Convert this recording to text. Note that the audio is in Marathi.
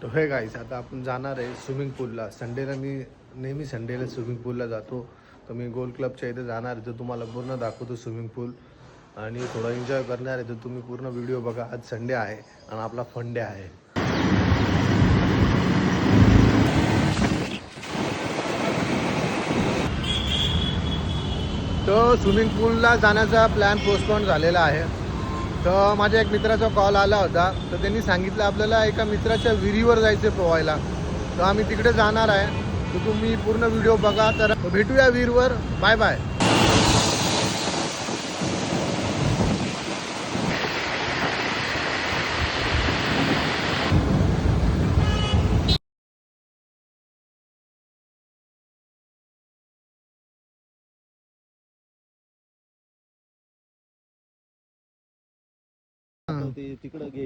तो हे गाईस आता आपण जाणार आहे स्विमिंग पूलला. संडेला मी नेहमी संडेला स्विमिंग पूलला जातो. तर मी गोल क्लबच्या इथे जाणार आहे, तर तुम्हाला पूर्ण दाखवतो स्विमिंग पूल आणि थोडा एन्जॉय करणार आहे. तर तुम्ही पूर्ण व्हिडिओ बघा. आज संडे आहे आणि आपला फन डे आहे. तर स्विमिंग पूलला जाण्याचा प्लॅन पोस्टपोन झालेला आहे. तर माझ्या एक मित्राचा कॉल आला होता, तर त्यांनी सांगितलं आपल्याला एका मित्राच्या विहिरीवर जायचं पोहायला. तर आम्ही तिकडे जाणार आहे. तर तुम्ही पूर्ण व्हिडिओ बघा. तर भेटूया विहीरवर. Bye bye. ते तिकडं घे.